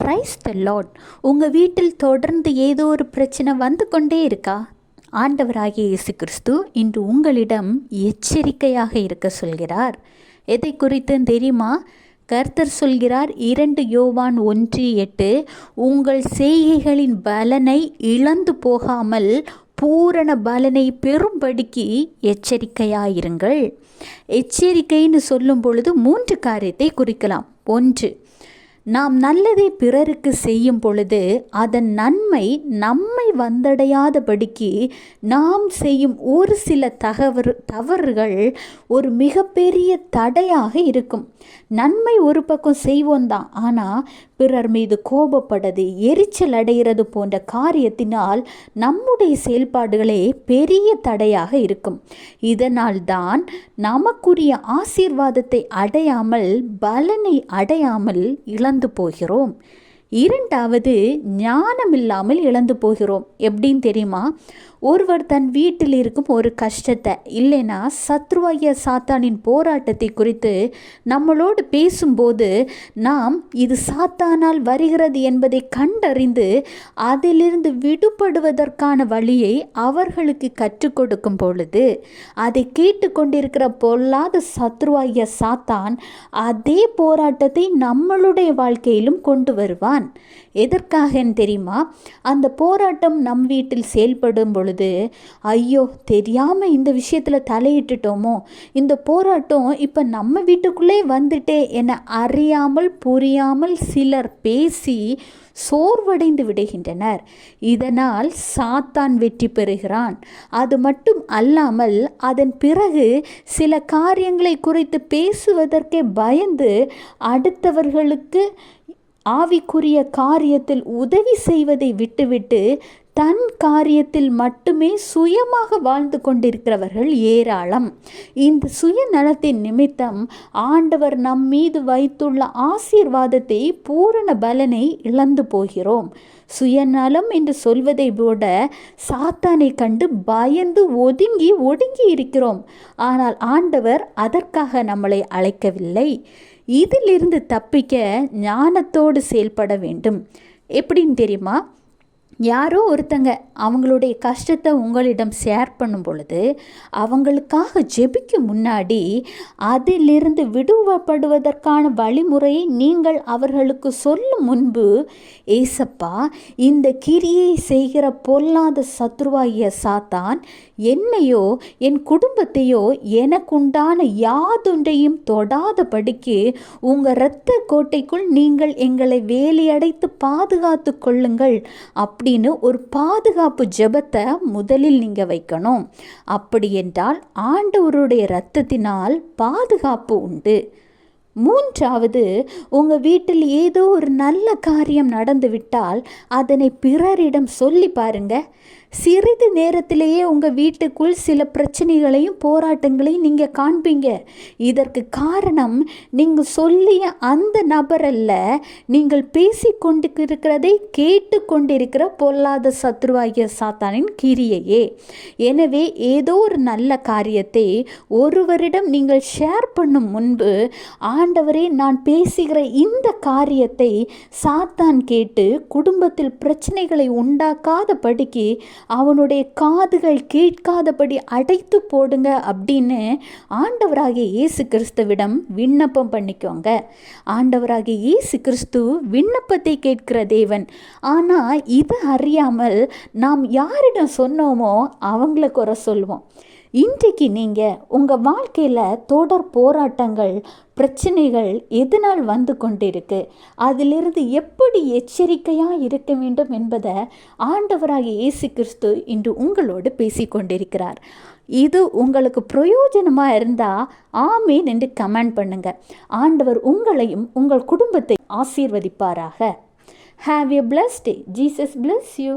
Praise the Lord. உங்கள் வீட்டில் தொடர்ந்து ஏதோ ஒரு பிரச்சனை வந்து கொண்டே இருக்கா? ஆண்டவராகிய இயேசு கிறிஸ்து இன்று உங்களிடம் எச்சரிக்கையாக இருக்க சொல்கிறார். எதை குறித்து தெரியுமா? கர்த்தர் சொல்கிறார், 2 யோவான் 1:8, உங்கள் செய்கைகளின் பலனை இழந்து போகாமல் பூரண பலனை பெறும்படிக்கு எச்சரிக்கையாயிருங்கள். எச்சரிக்கைன்னு சொல்லும் பொழுது 3 காரியத்தை குறிக்கலாம். 1, நாம் நல்லதை பிறருக்கு செய்யும் பொழுது அதன் நன்மை நம்மை வந்தடையாதபடிக்கு நாம் செய்யும் ஒரு சில தவறுகள் ஒரு மிகப்பெரிய தடையாக இருக்கும். நன்மை ஒரு பக்கம் செய்வோம் தான், ஆனால் பிறர் மீது கோபப்படுறது, எரிச்சல் அடைகிறது போன்ற காரியத்தினால் நம்முடைய செயல்பாடுகளே பெரிய தடையாக இருக்கும். இதனால் தான் நமக்குரிய ஆசீர்வாதத்தை அடையாமல், பலனை அடையாமல் இழந்து போகிறோம். 2வது, ஞானம் இல்லாமல் இழந்து போகிறோம். எப்படின்னு தெரியுமா? ஒருவர் தன் வீட்டில் இருக்கும் ஒரு கஷ்டத்தை, இல்லைன்னா சத்ருவாகிய சாத்தானின் போராட்டத்தை குறித்து நம்மளோடு பேசும்போது நாம் இது சாத்தானால் வருகிறது என்பதை கண்டறிந்து அதிலிருந்து விடுபடுவதற்கான வழியை அவர்களுக்கு கற்றுக் கொடுக்கும் பொழுது அதை கேட்டுக்கொண்டிருக்கிற பொல்லாத சத்ருவாகிய சாத்தான் அதே போராட்டத்தை நம்மளுடைய வாழ்க்கையிலும் கொண்டு வருவான். எதற்காகன்னு தெரியுமா? அந்த போராட்டம் நம் வீட்டில் செயல்படும் பொழுது, ஐயோ தெரியாமல் இந்த விஷயத்தில் தலையிட்டுட்டோமோ, இந்த போராட்டம் இப்போ நம்ம வீட்டுக்குள்ளே வந்துட்டே என அறியாமல் புரியாமல் சிலர் பேசி சோர்வடைந்து விடுகின்றனர். இதனால் சாத்தான் வெற்றி பெறுகிறான். அது மட்டும் அல்லாமல் அதன் பிறகு சில காரியங்களை குறித்து பேசுவதற்கே பயந்து அடுத்தவர்களுக்கு ஆவிக்குரிய காரியத்தில் உதவி செய்வதை விட்டுவிட்டு தன் காரியத்தில் மட்டுமே சுயமாக வாழ்ந்து கொண்டிருக்கிறவர்கள் ஏராளம். இந்த சுயநலத்தின் நிமித்தம் ஆண்டவர் நம் மீது வைத்துள்ள ஆசீர்வாதத்தை, பூரண பலனை இழந்து போகிறோம். சுயநலம் என்று சொல்வதை விட சாத்தானை கண்டு பயந்து ஒடுங்கி இருக்கிறோம். ஆனால் ஆண்டவர் அதற்காக நம்மளை அழைக்கவில்லை. இதிலிருந்து தப்பிக்க ஞானத்தோடு செயல்பட வேண்டும். எப்படின்னு தெரியுமா? யாரோ ஒருத்தங்க அவங்களுடைய கஷ்டத்தை உங்களிடம் ஷேர் பண்ணும் பொழுது அவங்களுக்காக ஜெபிக்க முன்னாடி அதிலிருந்து விடுபடுவதற்கான வழிமுறையை நீங்கள் அவர்களுக்கு சொல்லும் முன்பு, ஏசப்பா, இந்த கிரியை செய்கிற பொல்லாத சத்ருவாகிய சாத்தான் என்னையோ என் குடும்பத்தையோ எனக்குண்டான யாதொன்றையும் தொடாதபடிக்கு உங்கள் இரத்த கோட்டைக்குள் நீங்கள் எங்களை வேலியடைத்து பாதுகாத்து கொள்ளுங்கள் அப்படின்னு ஒரு பாதுகாப்பு ஜெபத்தை முதலில் நீங்கள் வைக்கணும். அப்படி என்றால் ஆண்டவருடைய இரத்தத்தினால் பாதுகாப்பு உண்டு. 3வது, உங்கள் வீட்டில் ஏதோ ஒரு நல்ல காரியம் நடந்துவிட்டால் அதனை பிறரிடம் சொல்லி பாருங்க. சிறிது நேரத்திலேயே உங்கள் வீட்டுக்குள் சில பிரச்சனைகளையும் போராட்டங்களையும் நீங்கள் காண்பீங்க. இதற்கு காரணம் நீங்கள் சொல்லிய அந்த நபர் அல்ல, நீங்கள் பேசி கொண்டிருக்கிறதை கேட்டு கொண்டிருக்கிற பொல்லாத சத்ருவாகிய சாத்தானின் கிரியையே. எனவே ஏதோ ஒரு நல்ல காரியத்தை ஒருவரிடம் நீங்கள் ஷேர் பண்ணும் முன்பு, ஆண்டவரே, நான் பேசுகிற இந்த காரியத்தை சாத்தான் கேட்டு குடும்பத்தில் பிரச்சனைகளை உண்டாக்காதபடிக்கு அவனுடைய காதுகள் கேட்காதபடி அடைத்து போடுங்க அப்படின்னு ஆண்டவராகிய இயேசு கிறிஸ்துவிடம் விண்ணப்பம் பண்ணிக்கோங்க. ஆண்டவராகிய இயேசு கிறிஸ்து விண்ணப்பத்தை கேட்கிற தேவன். ஆனால் இது அறியாமல் நாம் யாரிடம் சொன்னோமோ அவங்கள குறை சொல்வோம். இன்றைக்கு நீங்கள் உங்கள் வாழ்க்கையில் தொடர் போராட்டங்கள், பிரச்சனைகள் எதனால் வந்து கொண்டிருக்கு, அதிலிருந்து எப்படி எச்சரிக்கையாக இருக்க வேண்டும் என்பதை ஆண்டவராகிய இயேசு கிறிஸ்து இன்று உங்களோடு பேசி கொண்டிருக்கிறார். இது உங்களுக்கு பிரயோஜனமாக இருந்தால் ஆமேன் என்று கமெண்ட் பண்ணுங்கள். ஆண்டவர் உங்களையும் உங்கள் குடும்பத்தை ஆசீர்வதிப்பாராக. Have a blessed day. Jesus bless you.